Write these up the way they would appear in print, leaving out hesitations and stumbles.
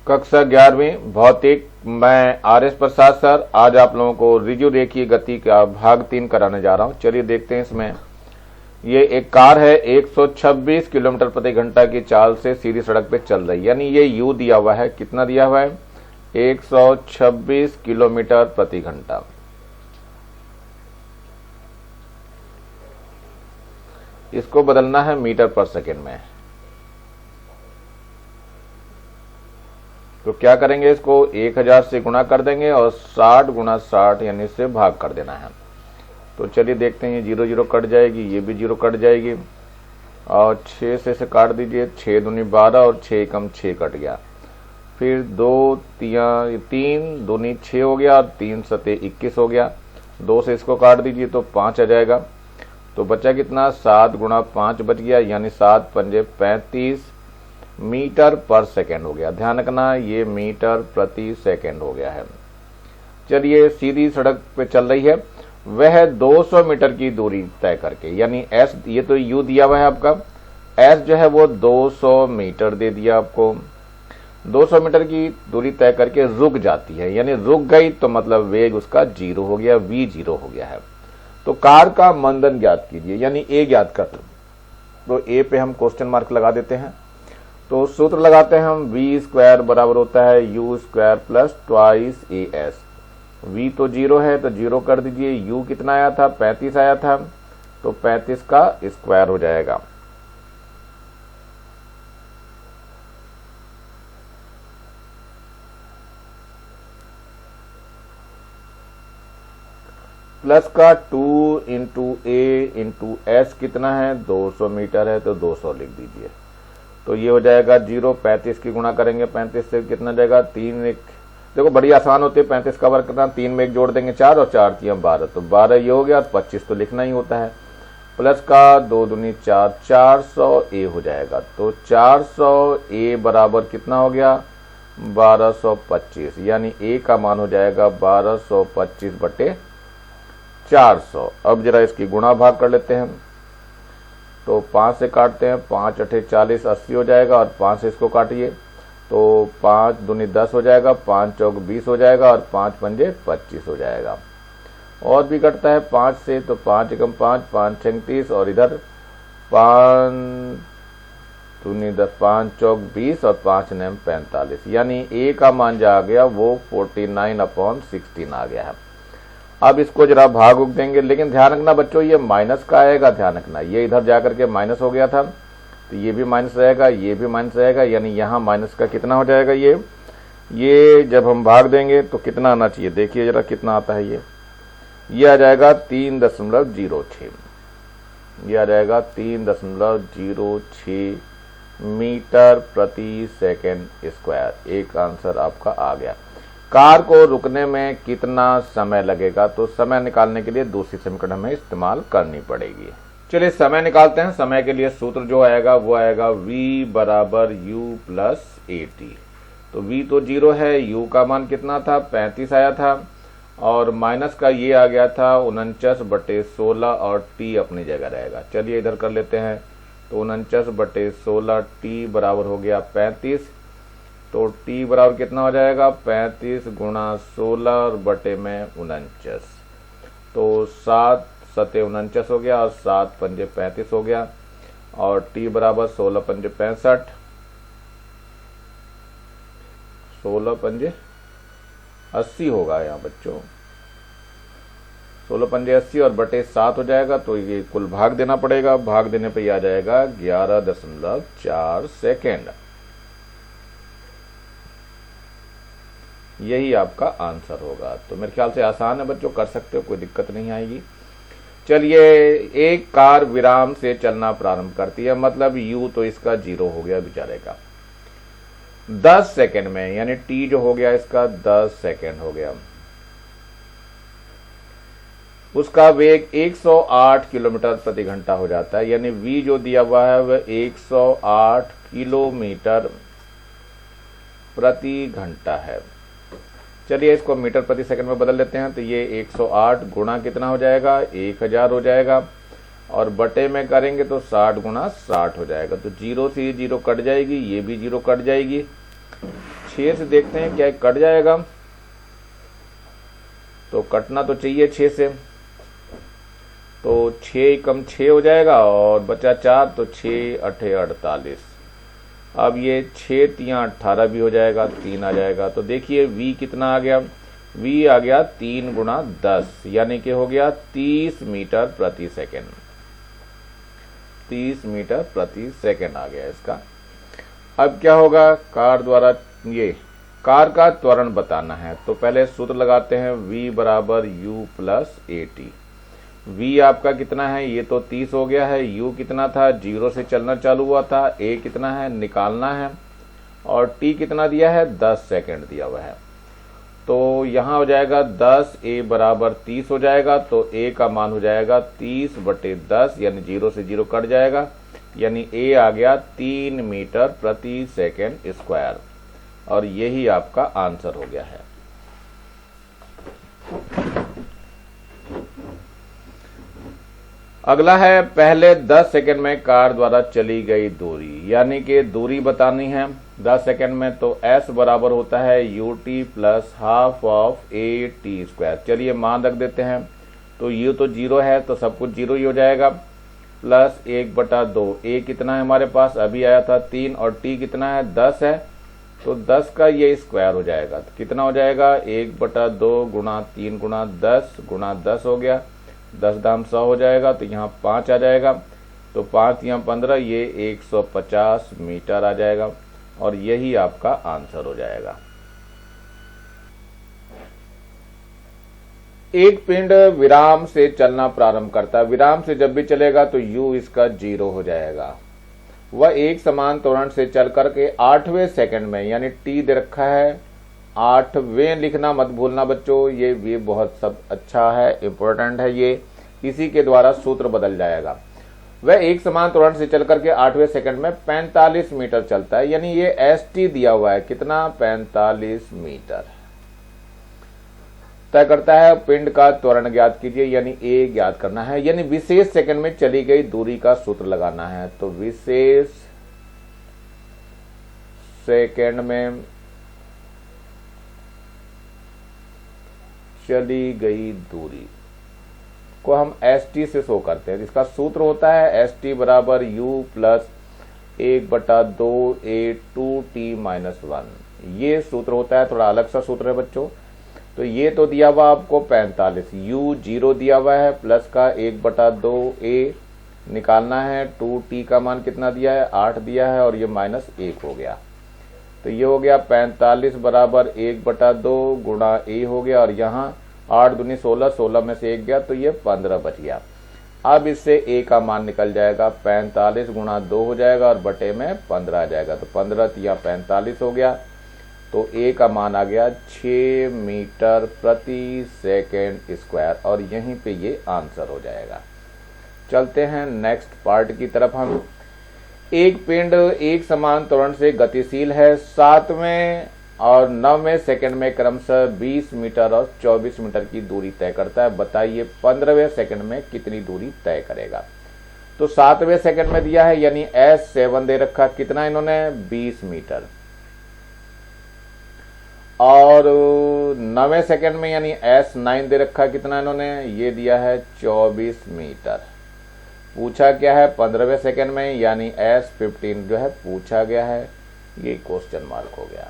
कक्षा 11वीं भौतिक, मैं आर.एस. प्रसाद सर आज आप लोगों को रिजु रेखीय गति का भाग 3 कराने जा रहा हूं। चलिए देखते हैं इसमें। ये एक कार है, 126 किलोमीटर प्रति घंटा की चाल से सीधी सड़क पे चल रही है, यानी ये यू दिया हुआ है। कितना दिया हुआ है? 126 किलोमीटर प्रति घंटा। इसको बदलना है मीटर पर सेकेंड में। तो क्या करेंगे, इसको 1000 से गुणा कर देंगे और 60 गुणा 60 यानी से भाग कर देना है। तो चलिए देखते हैं, ये 0 0 कट जाएगी, ये भी 0 कट जाएगी और 6 से इसे काट दीजिए। 6 दूनी 12 और 6 कम 6 कट गया। फिर 2 3 दूनी 6 हो गया और 3 सते 21 हो गया। 2 से इसको काट दीजिए तो 5 आ जाएगा। तो बचा कितना? 7 गुणा 5 बच गया, यानी 7 पंजे 35 मीटर पर सेकेंड हो गया। ध्यान रखना, ये मीटर प्रति सेकेंड हो गया है। चलिए, सीधी सड़क पे चल रही है, वह 200 मीटर की दूरी तय करके, यानी एस, ये तो यू दिया हुआ है आपका, एस जो है वो 200 मीटर दे दिया आपको। 200 मीटर की दूरी तय करके रुक जाती है, यानी रुक गई तो मतलब वेग उसका 0 हो गया, v 0 हो गया है। तो कार का मंदन ज्ञात कीजिए, यानी ए ज्ञात कर। तो ए पे हम क्वेश्चन मार्क लगा देते हैं। तो सूत्र लगाते हैं हम, वी स्क्वायर बराबर होता है U square plus twice A S. V तो 0 है तो 0 कर दीजिए। यू कितना आया था? 35 आया था, तो 35 का स्क्वायर हो जाएगा। प्लस का 2 इंटू ए इंटू एस कितना है? 200 मीटर है, तो 200 लिख दीजिए। तो ये हो जाएगा 0। 35 की गुणा करेंगे 35 से, कितना जाएगा? 3 1, देखो बड़ी आसान होती है 35 का वर्ग करना। 3 में 1 जोड़ देंगे 4 और 4 3 12, तो 12 ये हो गया और 25 तो लिखना ही होता है। प्लस का 2 दूनी 4, 400 ए हो जाएगा। तो 400 ए बराबर कितना हो गया? 1225, यानी ए का मान हो जाएगा 1225 बटे 400। अब जरा इसकी गुणा भाग कर लेते हैं। तो 5 से काटते हैं, 5 8 40 80 हो जाएगा और 5 से इसको काटिए तो 5 दूनी 10 हो जाएगा, 5 चौक 20 हो जाएगा और 5 पंजे 25 हो जाएगा। और भी कटता है 5 से, तो 5 एकम 5, 5 36 और इधर 5 दूनी 10, 5 चौक 20 और 5 नेम 45, यानी ए का मान जो आ गया वो 49/16 आ गया है। अब इसको जरा भाग उग देंगे, लेकिन ध्यान रखना बच्चों, ये माइनस का आएगा। ध्यान रखना, ये इधर जाकर के माइनस हो गया था, तो ये भी माइनस रहेगा, ये भी माइनस रहेगा, यानी यहाँ माइनस का कितना हो जाएगा? ये जब हम भाग देंगे तो कितना आना चाहिए? देखिए जरा कितना आता है। ये आ जाएगा 3.06। ये आ जाएगा 3.06 मीटर प्रति सेकेंड स्क्वायर। एक आंसर आपका आ गया। कार को रुकने में कितना समय लगेगा? तो समय निकालने के लिए दूसरी समीकरण हमें इस्तेमाल करनी पड़ेगी। चलिए समय निकालते हैं। समय के लिए सूत्र जो आएगा वो आएगा v बराबर u प्लस AT। तो v तो 0 है, u का मान कितना था? 35 आया था और माइनस का ये आ गया था 49/16 और t अपनी जगह रहेगा। चलिए इधर कर लेते हैं। तो 49/16 t बराबर हो गया 35। तो t बराबर कितना हो जाएगा? 35 गुणा 16 बटे में 49, तो 7 सते 49 हो गया और 7 पंजे 35 हो गया और t बराबर 16 पंजे 65, 16 पंजे 80 होगा यहाँ बच्चों। 16 पंजे 80 और बटे 7 हो जाएगा, तो ये कुल भाग देना पड़ेगा। भाग देने पे आ जाएगा 11.4 सेकेंड। यही आपका आंसर होगा। तो मेरे ख्याल से आसान है बच्चों, कर सकते हो, कोई दिक्कत नहीं आएगी। चलिए, एक कार विराम से चलना प्रारंभ करती है, मतलब यू तो इसका 0 हो गया बेचारे का 10 सेकेंड में, यानी टी जो हो गया इसका 10 सेकेंड हो गया। उसका वेग 108 किलोमीटर प्रति घंटा हो जाता है, यानी v जो दिया हुआ है वह 108 किलोमीटर प्रति घंटा है। चलिए इसको मीटर प्रति सेकंड में बदल लेते हैं। तो ये 108 गुणा कितना हो जाएगा? 1000 हो जाएगा और बटे में करेंगे तो 60 गुणा 60 हो जाएगा। तो 0 से 0 कट जाएगी, ये भी 0 कट जाएगी। 6 से देखते हैं क्या ये कट जाएगा, तो कटना तो चाहिए 6 से, तो 6 कम 6 हो जाएगा और बचा 4, तो 6 8 48। अब ये 6 3 18 भी हो जाएगा, 3 आ जाएगा। तो देखिए v कितना आ गया, v आ गया 3 गुणा 10 यानी कि हो गया 30 मीटर प्रति सेकेंड। 30 मीटर प्रति सेकेंड आ गया इसका। अब क्या होगा, कार द्वारा ये कार का त्वरण बताना है, तो पहले सूत्र लगाते हैं v बराबर u प्लस at। v आपका कितना है, ये तो 30 हो गया है, u कितना था, 0 से चलना चालू हुआ था, a कितना है निकालना है, और t कितना दिया है 10 सेकेंड दिया हुआ है। तो यहाँ हो जाएगा 10 a बराबर 30 हो जाएगा, तो a का मान हो जाएगा 30 बटे 10 यानी 0 से 0 कट जाएगा, यानी a आ गया 3 मीटर प्रति सेकेंड स्क्वायर, और यही आपका आंसर हो गया है। अगला है पहले 10 सेकंड में कार द्वारा चली गई दूरी, यानी कि दूरी बतानी है 10 सेकंड में, तो s बराबर होता है ut plus half of a t square. चलिए मान रख देते हैं, तो u तो 0 है तो सब कुछ 0 ही हो जाएगा, प्लस 1/2। a कितना है हमारे पास, अभी आया था 3, और t कितना है 10 है, तो 10 का ये स्क्वायर हो जाएगा, तो कितना हो जाएगा 1/2 गुणा 3 गुणा 10 गुणा 10 हो गया, 10 दाम 100 हो जाएगा, तो यहाँ 5 आ जाएगा, तो 5 यहाँ 15, ये 150 मीटर आ जाएगा, और यही आपका आंसर हो जाएगा। एक पिंड विराम से चलना प्रारंभ करता है, विराम से जब भी चलेगा तो u इसका 0 हो जाएगा। वह एक समान त्वरण से चल करके 8वें सेकंड में, यानी t दे रखा है 8वें लिखना मत भूलना बच्चों, ये बहुत सब अच्छा है, इंपॉर्टेंट है ये, इसी के द्वारा सूत्र बदल जाएगा। वह एक समान त्वरण से चल करके 8वें सेकंड में 45 मीटर चलता है, यानी ये st दिया हुआ है कितना 45 मीटर तय करता है। पिंड का त्वरण ज्ञात कीजिए, यानी a ज्ञात करना है, यानी विशेष सेकंड में चली गई दूरी का सूत्र लगाना है। तो विशेष सेकंड में चली गई दूरी को हम st से शो करते हैं, जिसका सूत्र होता है st बराबर u plus 1/2 a 2t minus 1। ये सूत्र होता है, थोड़ा अलग सा सूत्र है बच्चों। तो ये तो दिया हुआ आपको 45, u 0 दिया हुआ है, प्लस का 1/2 a निकालना है, 2t का मान कितना दिया है 8 दिया है, और ये माइनस 1 हो गया, तो ये हो गया 45 बराबर 1/2 गुणा a हो गया, और यहाँ 8 दूनी 16, 16 में से 1 गया, तो ये 15 बच गया। अब इससे a का मान निकल जाएगा, 45 गुणा 2 हो जाएगा, और बटे में 15 आ जाएगा, तो 15 तिया 45 हो गया, तो a का मान आ गया 6 मीटर प्रति सेकेंड स्क्वायर, और यहीं पे ये आंसर हो जाएगा। चलते हैं नेक्स्ट पार्ट की तरफ हम। एक पिंड एक समान त्वरण से गतिशील है, 7वें और 9वें सेकंड में क्रमशः 20 मीटर और 24 मीटर की दूरी तय करता है। बताइए 15वें सेकंड में कितनी दूरी तय करेगा। तो 7वें सेकंड में दिया है, यानी S7 दे रखा, कितना इन्होंने 20 मीटर, और 9वें सेकंड में यानी S9 दे रखा, कितना इन्होंने ये दिया है 24 मीटर। पूछा क्या है 15वें सेकंड में, यानी S15 जो है पूछा गया है, ये क्वेश्चन मार्क हो गया।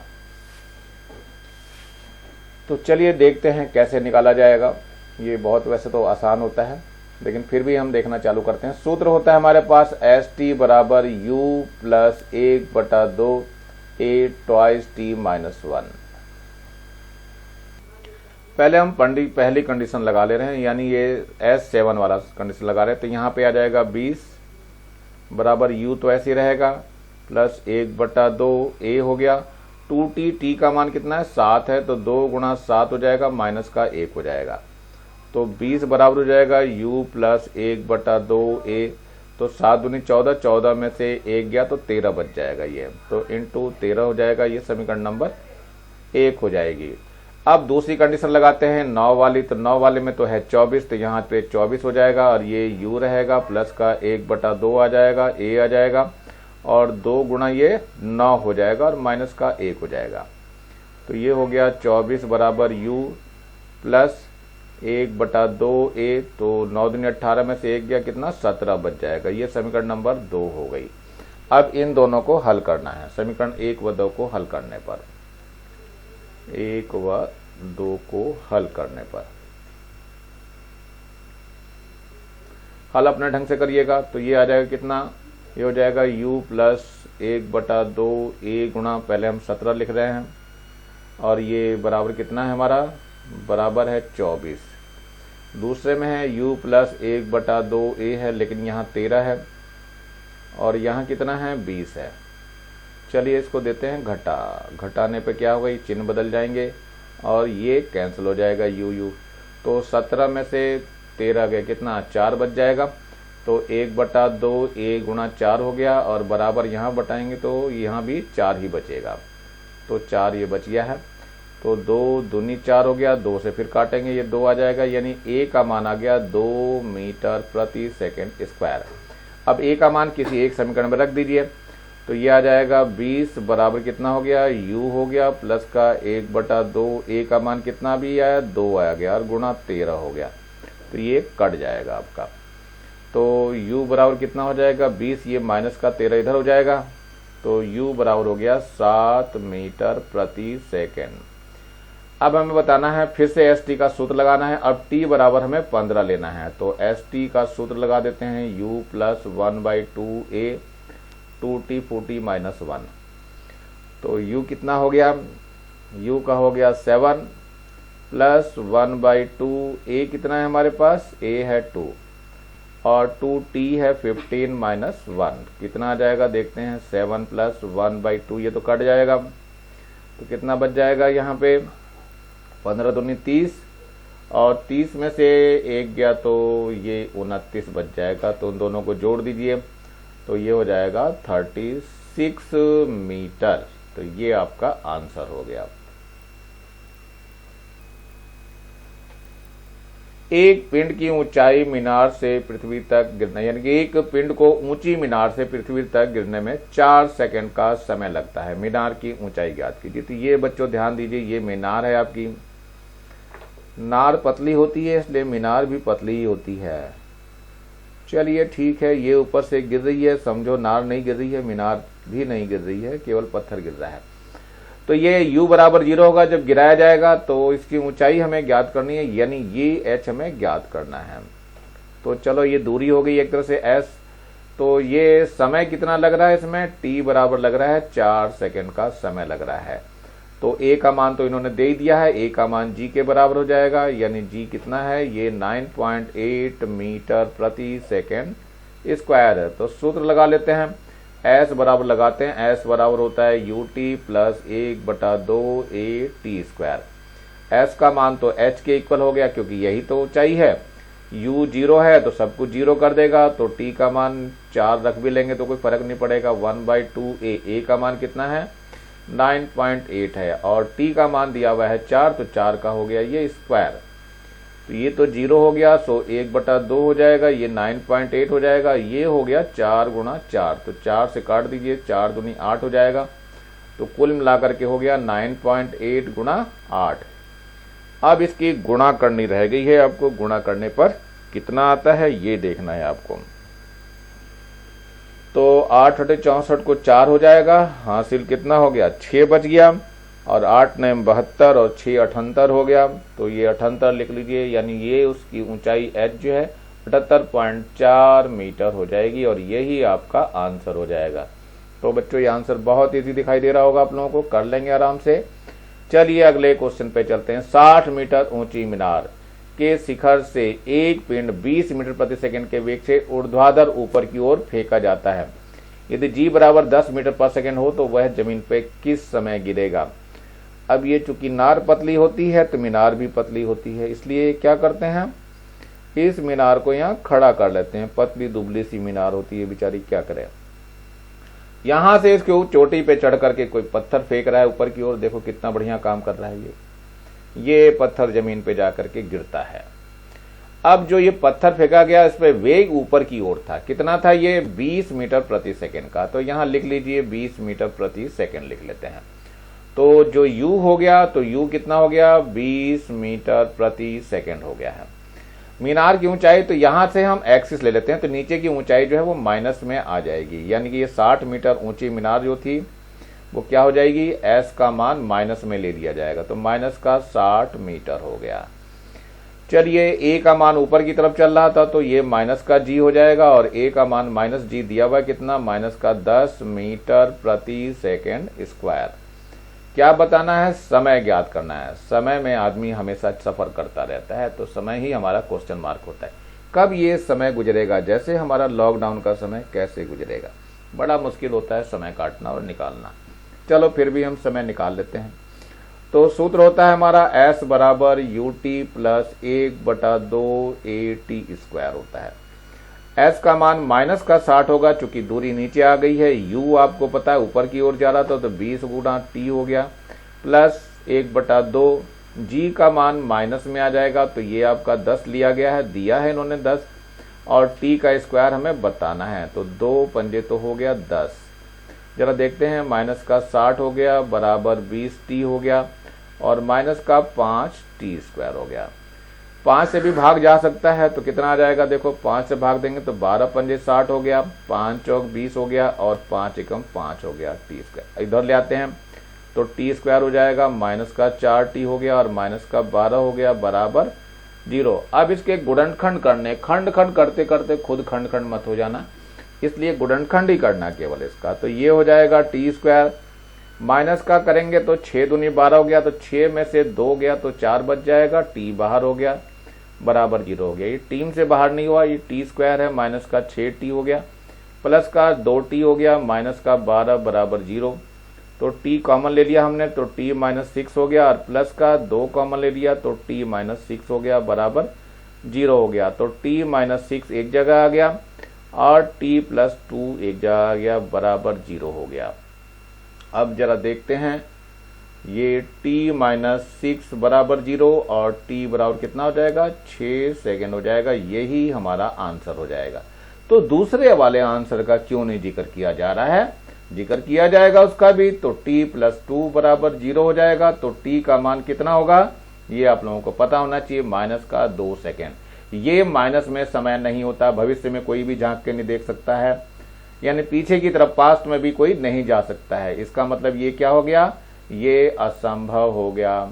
तो चलिए देखते हैं कैसे निकाला जाएगा। ये बहुत वैसे तो आसान होता है, लेकिन फिर भी हम देखना चालू करते हैं। सूत्र होता है हमारे पास st बराबर u plus 1/2 a twice t minus 1। पहले हम पहली कंडीशन लगा ले रहे हैं, यानी ये S7 वाला कंडीशन लगा रहे हैं। तो यहाँ पे आ जाएगा 20 बराबर u तो ऐसे ही रहेगा, प्लस 1/2 a हो गया, 2t, t का मान कितना है 7 है, तो 2 गुणा 7 हो जाएगा, माइनस का 1 हो जाएगा, तो 20 बराबर हो जाएगा u प्लस 1/2 a। तो 7 दूनी 14, 14 में से 1 गया तो 13 बच जाएगा ये, तो इंटू 13 हो जाएगा, ये समीकरण नंबर 1 हो जाएगी। अब दूसरी कंडीशन लगाते हैं 9 वाली। तो 9 वाले में तो है 24, तो यहाँ पे 24 हो जाएगा, और ये u रहेगा, प्लस का 1/2 आ जाएगा, a आ जाएगा, और 2 गुणा ये 9 हो जाएगा, और माइनस का 1 हो जाएगा। तो ये हो गया 24 बराबर u प्लस 1/2a, तो 9 दूनी 18 में से 1 गया कितना 17 बच जाएगा। ये समीकरण नंबर 2 हो गई। अब इन दोनों को हल करना है। समीकरण 1 व 2 को हल करने पर, 1 व 2 को हल करने पर हल अपने ढंग से करिएगा। तो ये आ जाएगा कितना, ये हो जाएगा u प्लस 1/2a गुणा, पहले हम 17 लिख रहे हैं, और ये बराबर कितना है हमारा, बराबर है 24। दूसरे में है u प्लस 1/2a है, लेकिन यहाँ 13 है और यहाँ कितना है 20 है। चलिए इसको देते हैं घटा, घटाने पे क्या होगा, ये चिन्ह बदल जाएंगे और ये कैंसिल हो जाएगा u। तो 17 में से 13 गया कितना 4 बच जाएगा। तो 1/2a गुणा 4 हो गया, और बराबर यहाँ बटाएंगे तो यहाँ भी 4 ही बचेगा, तो 4 ये बच गया है। तो 2 दूनी 4 हो गया, 2 से फिर काटेंगे, ये 2 आ जाएगा, यानी a का मान आ गया 2 मीटर प्रति सेकंड स्क्वायर। अब a का मान किसी एक समीकरण में रख दीजिए, तो ये आ जाएगा 20 बराबर कितना हो गया, u हो गया प्लस का 1/2, a का मान कितना भी आया 2 आ गया, और गुणा 13 हो गया, तो ये कट जाएगा आपका। तो u बराबर कितना हो जाएगा 20, ये माइनस का 13 इधर हो जाएगा, तो u बराबर हो गया 7 मीटर प्रति सेकेंड। अब हमें बताना है, फिर से st का सूत्र लगाना है। अब t बराबर हमें 15 लेना है, तो st का सूत्र लगा देते हैं, u plus 1/2a 2t 40 minus 1। तो u कितना हो गया, u का हो गया 7 प्लस 1/2, a कितना है हमारे पास, a है 2 और 2t है 15 माइनस 1, कितना आ जाएगा देखते हैं, 7 प्लस 1/2, ये तो कट जाएगा, तो कितना बच जाएगा यहाँ पे 15 दूनी 30, और 30 में से 1 गया तो ये 29 बच जाएगा। तो उन दोनों को जोड़ दीजिए, तो ये हो जाएगा 36 मीटर। तो ये आपका आंसर हो गया। एक पिंड की ऊंचाई मीनार से पृथ्वी तक गिरने, यानी कि एक पिंड को ऊंची मीनार से पृथ्वी तक गिरने में 4 सेकंड का समय लगता है। मीनार की ऊंचाई ज्ञात कीजिए। तो ये बच्चों ध्यान दीजिए, ये मीनार है आपकी, नार पतली होती है इसलिए मीनार भी पतली ही होती है। चलिए ठीक है, ये ऊपर से गिर रही है, समझो नार नहीं गिर रही है, मीनार भी नहीं गिर रही है, केवल पत्थर गिर रहा है। तो ये u बराबर 0 होगा जब गिराया जाएगा, तो इसकी ऊंचाई हमें ज्ञात करनी है, यानी ये h हमें ज्ञात करना है। तो चलो ये दूरी हो गई एक तरह से s। तो ये समय कितना लग रहा है इसमें, t बराबर लग रहा है 4 सेकंड का समय लग रहा है। तो a का मान तो इन्होंने दे ही दिया है, a का मान g के बराबर हो जाएगा, यानी g कितना है, ये 9.8 मीटर प्रति सेकेंड स्क्वायर है। तो सूत्र लगा लेते हैं, s बराबर लगाते हैं, s बराबर होता है ut plus 1/2a t square. s का मान तो h के इक्वल हो गया, क्योंकि यही तो ऊंचाई है। u 0 है तो सब कुछ 0 कर देगा, तो t का मान 4 रख भी लेंगे तो कोई फर्क नहीं पड़ेगा। 1/2a, a का मान कितना है 9.8 है, और t का मान दिया हुआ है 4, तो 4 का हो गया ये स्क्वायर। तो ये तो 0 हो गया, सो 1/2 हो जाएगा, ये 9.8 हो जाएगा, ये हो गया 4 गुणा 4, तो 4 से काट दीजिए, 4 दूनी 8 हो जाएगा। तो कुल मिलाकर के हो गया 9.8 गुणा 8। अब इसकी गुणा करनी रह गई है, आपको गुणा करने पर कितना आता है ये देखना है आपको। तो 8 × 64 को 4 हो जाएगा, हासिल कितना हो गया 6 बच गया, और 8 × 9 72 और 6 78 हो गया। तो ये 78 लिख लीजिए, यानी ये उसकी ऊंचाई h जो है 78.4 मीटर हो जाएगी, और यही आपका आंसर हो जाएगा। तो बच्चों ये आंसर बहुत इजी दिखाई दे रहा होगा आप लोगों को, कर लेंगे आराम से। चलिए अगले क्वेश्चन पे चलते हैं। 60 मीटर ऊंची मीनार के शिखर से एक पिंड 20 मीटर प्रति सेकंड के वेग से ऊर्ध्वाधर ऊपर की ओर फेंका जाता है। यदि g बराबर 10 मीटर पर सेकंड हो तो वह जमीन पे किस समय गिरेगा। अब ये चूंकि नार पतली होती है तो मीनार भी पतली होती है, इसलिए क्या करते हैं, इस मीनार को यहाँ खड़ा कर लेते हैं। पतली दुबली सी मीनार होती है बेचारी, क्या करे। यहां से इसके चोटी पे चढ़ करके कोई पत्थर फेंक रहा है ऊपर की ओर, देखो कितना बढ़िया काम कर रहा है ये पत्थर जमीन पे जाकर के गिरता है। अब जो ये पत्थर फेंका गया इस पे वेग ऊपर की ओर था, कितना था ये 20 मीटर प्रति सेकंड का। तो यहां लिख लीजिए 20 मीटर प्रति सेकंड लिख लेते हैं। तो तो जो u हो गया, तो u कितना हो गया, 20 मीटर प्रति सेकंड हो गया है। मीनार की ऊंचाई, तो यहां से हम एक्सिस ले लेते हैं, तो नीचे की ऊंचाई जो है वो माइनस में आ जाएगी, यानी कि ये 60 मीटर ऊंची मीनार जो थी वो क्या हो जाएगी, s का मान माइनस में ले लिया जाएगा, तो माइनस का 60 मीटर हो गया। चलिए a का मान ऊपर की तरफ चल रहा था, तो ये माइनस का g हो जाएगा, और a का मान माइनस g दिया हुआ कितना, माइनस का 10 मीटर प्रति सेकेंड स्क्वायर। क्या बताना है, समय ज्ञात करना है। समय में आदमी हमेशा सफर करता रहता है, तो समय ही हमारा क्वेश्चन मार्क होता है। कब ये समय गुजरेगा, जैसे हमारा लॉकडाउन का समय कैसे गुजरेगा, बड़ा मुश्किल होता है समय काटना और निकालना। चलो फिर भी हम समय निकाल लेते हैं। तो सूत्र होता है हमारा s बराबर ut प्लस 1/2 at स्क्वायर होता है। s का मान माइनस का 60 होगा, चूंकि दूरी नीचे आ गई है, u आपको पता है ऊपर की ओर जा रहा था, तो 20 गुना t हो गया, प्लस 1/2 g का मान माइनस में आ जाएगा, तो ये आपका 10 लिया गया है, दिया है इन्होंने 10, और t का स्क्वायर हमें बताना है, तो 2 पंजे तो हो गया 10। जरा देखते हैं, माइनस का 60 हो गया बराबर 20t हो गया, और माइनस का 5t स्क्वायर हो गया। 5 से भी भाग जा सकता है, तो कितना आ जाएगा, देखो 5 से भाग देंगे तो 12 पंजे 60 हो गया, 5 चौक 20 हो गया, और 5 एकम 5 हो गया टी स्क्वायर। इधर ले आते हैं तो टी स्क्वायर हो जाएगा, माइनस का 4t हो गया, और माइनस का 12 हो गया बराबर 0। अब इसके गुणनखंड करने, खंड खंड करते करते खुद खंड खंड मत हो जाना, इसलिए गुणनखंड ही करना केवल इसका। तो ये हो जाएगा टी स्क्वायर, माइनस का करेंगे तो 6 दूनी 12 हो गया, तो 6 में से 2 गया तो 4 बच जाएगा, टी बाहर हो गया बराबर 0 हो गया। ये टीम से बाहर नहीं हुआ, ये टी स्क्वायर है, माइनस का 6t हो गया, प्लस का 2t हो गया, माइनस का 12 बराबर 0। तो t कॉमन ले लिया हमने, तो t माइनस 6 हो गया, और प्लस का 2 कॉमन ले लिया, तो t माइनस 6 हो गया बराबर 0 हो गया। तो t माइनस 6 एक जगह आ गया, और t प्लस 2 एक जगह आ गया बराबर 0 हो गया। अब जरा देखते हैं, ये t माइनस 6 बराबर 0 और t बराबर कितना हो जाएगा, 6 सेकेंड हो जाएगा। यही हमारा आंसर हो जाएगा। तो दूसरे वाले आंसर का क्यों नहीं जिक्र किया जा रहा है, जिक्र किया जाएगा उसका भी। तो t प्लस 2 बराबर 0 हो जाएगा, तो t का मान कितना होगा, ये आप लोगों को पता होना चाहिए, माइनस का 2 सेकेंड। ये माइनस में समय नहीं होता, भविष्य में कोई भी झांक के नहीं देख सकता है, यानी पीछे की तरफ पास्ट में भी कोई नहीं जा सकता है। इसका मतलब ये क्या हो गया, ये असंभव हो गया।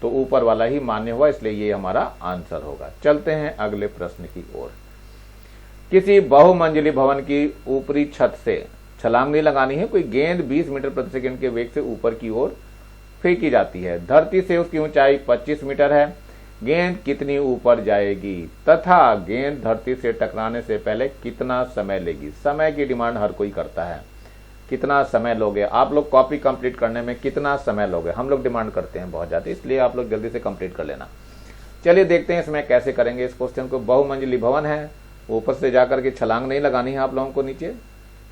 तो ऊपर वाला ही मान्य हुआ, इसलिए ये हमारा आंसर होगा। चलते हैं अगले प्रश्न की ओर। किसी बहुमंजिली भवन की ऊपरी छत से छलांग नहीं लगानी है, कोई गेंद 20 मीटर प्रति सेकंड के वेग से ऊपर की ओर फेंकी जाती है। धरती से उसकी ऊंचाई 25 मीटर है। गेंद कितनी ऊपर जाएगी तथा गेंद धरती से टकराने से पहले कितना समय लेगी। समय की डिमांड हर कोई करता है, कितना समय लोगे आप लोग कॉपी कंप्लीट करने में, कितना समय लोगे, हम लोग डिमांड करते हैं बहुत ज्यादा, इसलिए आप लोग जल्दी से कंप्लीट कर लेना। चलिए देखते हैं इसमें कैसे करेंगे इस क्वेश्चन को। बहुमंजिली भवन है, ऊपर से जाकर के छलांग नहीं लगानी है आप लोगों को नीचे।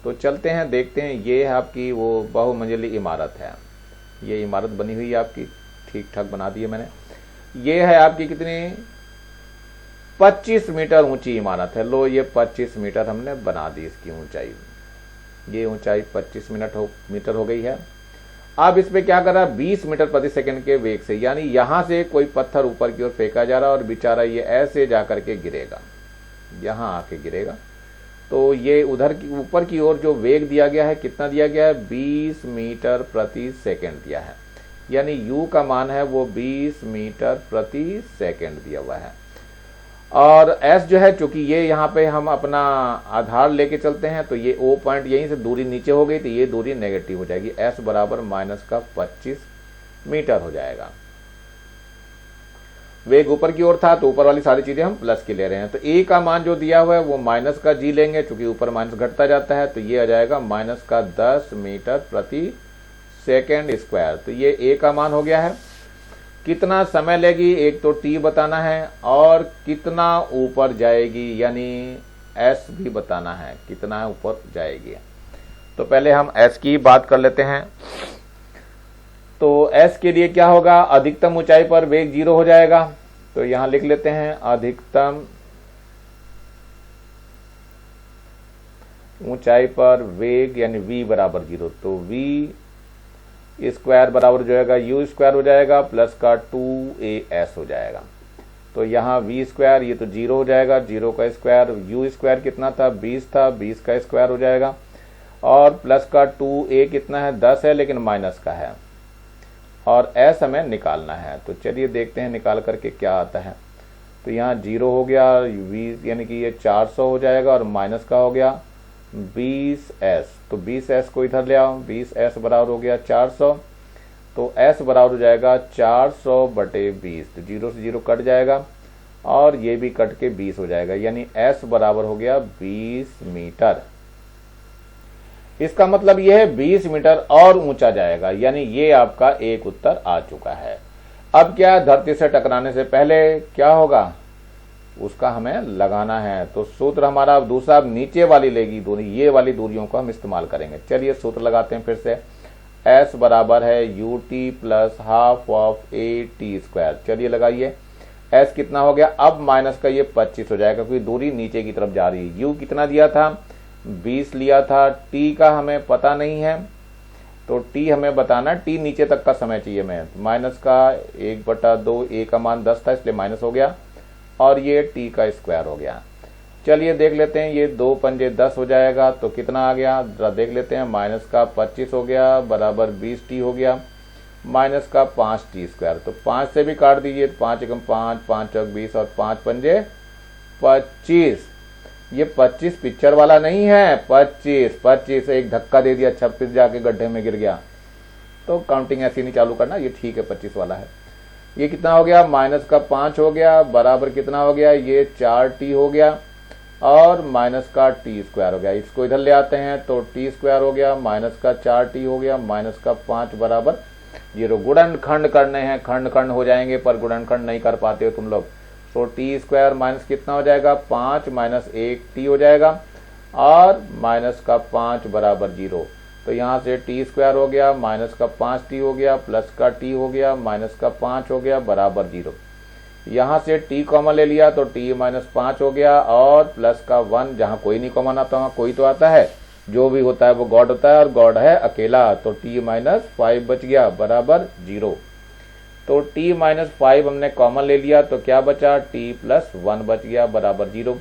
तो चलते हैं देखते हैं, ये है आपकी वो बहुमंजिली इमारत है। ये इमारत बनी हुई है आपकी, ठीक ठाक बना दी है मैंने। ये है आपकी कितनी, 25 मीटर ऊंची इमारत है। लो ये 25 मीटर हमने बना दी इसकी ऊंचाई, ये ऊंचाई 25 मीटर हो गई है। अब इस पे क्या कर रहा है, 20 मीटर प्रति सेकंड के वेग से, यानी यहां से कोई पत्थर ऊपर की ओर फेंका जा रहा है और बेचारा ये ऐसे जाकर के गिरेगा, यहां आके गिरेगा। तो ये उधर की ऊपर की ओर जो वेग दिया गया है, कितना दिया गया है, 20 मीटर प्रति सेकंड दिया है, यानी u का मान है वो 20 मीटर प्रति सेकंड दिया हुआ है। और s जो है, चूंकि ये यहाँ पे हम अपना आधार लेके चलते हैं, तो ये O पॉइंट यहीं से दूरी नीचे हो गई, तो ये दूरी नेगेटिव हो जाएगी। s बराबर माइनस का 25 मीटर हो जाएगा। वेग ऊपर की ओर था, तो ऊपर वाली सारी चीजें हम प्लस की ले रहे हैं। तो a का मान जो दिया हुआ है वो माइनस का g लेंगे, चूंकि ऊपर माइनस घटता जाता है, तो ये आ जाएगा माइनस का 10 मीटर प्रति सेकेंड स्क्वायर। तो ये a का मान हो गया है। कितना समय लेगी, एक तो t बताना है और कितना ऊपर जाएगी, यानी s भी बताना है, कितना ऊपर जाएगी। तो पहले हम s की बात कर लेते हैं। तो s के लिए क्या होगा, अधिकतम ऊंचाई पर वेग 0 हो जाएगा। तो यहां लिख लेते हैं अधिकतम ऊंचाई पर वेग यानी v बराबर 0। तो v स्क्वायर बराबर जो है यू स्क्वायर हो जाएगा प्लस का 2as हो जाएगा। तो यहाँ v स्क्वायर ये तो 0 हो जाएगा, 0 का स्क्वायर, u स्क्वायर कितना था 20 था, 20 का स्क्वायर हो जाएगा और प्लस का 2a कितना है 10 है लेकिन माइनस का है और s हमें निकालना है। तो चलिए देखते हैं निकाल करके क्या आता है। तो यहाँ 0 हो गया, v यानी कि ये 400 हो जाएगा और माइनस का हो गया 20s। तो 20s को इधर ले आओ, 20s बराबर हो गया 400। तो s बराबर हो जाएगा 400 बटे 20। तो 0 से 0 कट जाएगा और ये भी कट के 20 हो जाएगा, यानी s बराबर हो गया 20 मीटर। इसका मतलब यह है 20 मीटर और ऊंचा जाएगा, यानी ये आपका एक उत्तर आ चुका है। अब क्या धरती से टकराने से पहले क्या होगा उसका हमें लगाना है। तो सूत्र हमारा दूसरा नीचे वाली लेगी दूरी, ये वाली दूरियों को हम इस्तेमाल करेंगे। चलिए सूत्र लगाते हैं फिर से। s बराबर है ut plus half of A T square. चलिए लगाइए, s कितना हो गया, अब माइनस का ये 25 हो जाएगा क्योंकि दूरी नीचे की तरफ जा रही है। u कितना दिया था 20 लिया था, t का हमें पता नहीं है तो t हमें बताना, t नीचे तक का समय चाहिए हमें। माइनस का 1/2, a का मान 10 था इसलिए माइनस हो गया और ये t का स्क्वायर हो गया। चलिए देख लेते हैं, ये 2 पंजे 10 हो जाएगा तो कितना आ गया जरा देख लेते हैं। माइनस का 25 हो गया बराबर 20t हो गया, माइनस का 5t स्क्वायर। तो 5 से भी काट दीजिए, 5 एकम 5, 5 चौक 20 और 5 पंजे 25। ये 25 पिक्चर वाला नहीं है, 25 एक धक्का दे दिया, 26 जाके गड्ढे में गिर गया। तो काउंटिंग ऐसी नहीं चालू करना, ये ठीक है 25 वाला है। ये कितना हो गया, माइनस का 5 हो गया बराबर कितना हो गया, ये 4t हो गया और माइनस का t स्क्वायर हो गया। इसको इधर ले आते हैं तो t स्क्वायर हो गया, माइनस का 4t हो गया, माइनस का 5 बराबर 0। गुणनखंड करने हैं, खंड खंड हो जाएंगे पर गुणनखंड नहीं कर पाते हो तुम लोग। तो t स्क्वायर माइनस कितना हो जाएगा 5 माइनस 1t हो जाएगा और माइनस का 5 बराबर 0। तो यहाँ से t स्क्वायर हो गया, माइनस का 5t हो गया, प्लस का t हो गया, माइनस का 5 हो गया बराबर 0। यहाँ से t कॉमन ले लिया तो t माइनस 5 हो गया और प्लस का 1, जहाँ कोई नहीं कॉमन आता वहाँ कोई तो आता है, जो भी होता है वो गॉड होता है और गॉड है अकेला। तो t माइनस 5 बच गया बराबर 0। तो t माइनस 5 हमने कॉमन ले लिया तो क्या बचा, t प्लस 1 बच गया बराबर 0।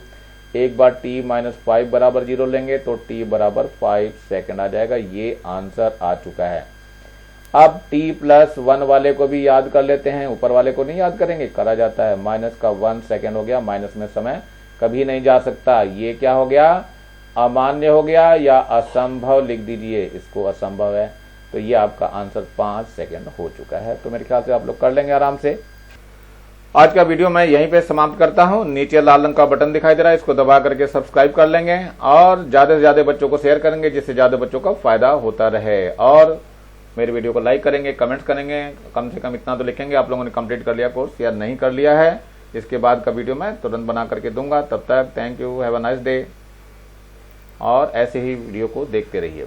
एक बार t माइनस 5 बराबर 0 लेंगे तो t बराबर 5 सेकंड आ जाएगा। ये आंसर आ चुका है। अब t प्लस 1 वाले को भी याद कर लेते हैं, ऊपर वाले को नहीं याद करेंगे, करा जाता है। माइनस का 1 सेकंड हो गया, माइनस में समय कभी नहीं जा सकता। ये क्या हो गया, अमान्य हो गया या असंभव लिख दीजिए, इसको असंभव है। तो ये आपका आंसर 5 सेकंड हो चुका है। तो मेरे ख्याल से आप लोग कर लेंगे आराम से। आज का वीडियो मैं यहीं पे समाप्त करता हूं। नीचे लाल रंग का बटन दिखाई दे रहा है, इसको दबा करके सब्सक्राइब कर लेंगे और ज्यादा से ज्यादा बच्चों को शेयर करेंगे जिससे ज्यादा बच्चों का फायदा होता रहे। और मेरे वीडियो को लाइक करेंगे, कमेंट्स करेंगे, कम से कम इतना तो लिखेंगे आप लोगों ने कंप्लीट कर लिया कोर्स या नहीं कर लिया है। इसके बाद का वीडियो मैं तुरंत बना करके दूंगा। तब तक thank you, have a nice day और ऐसे ही वीडियो को देखते रहिए।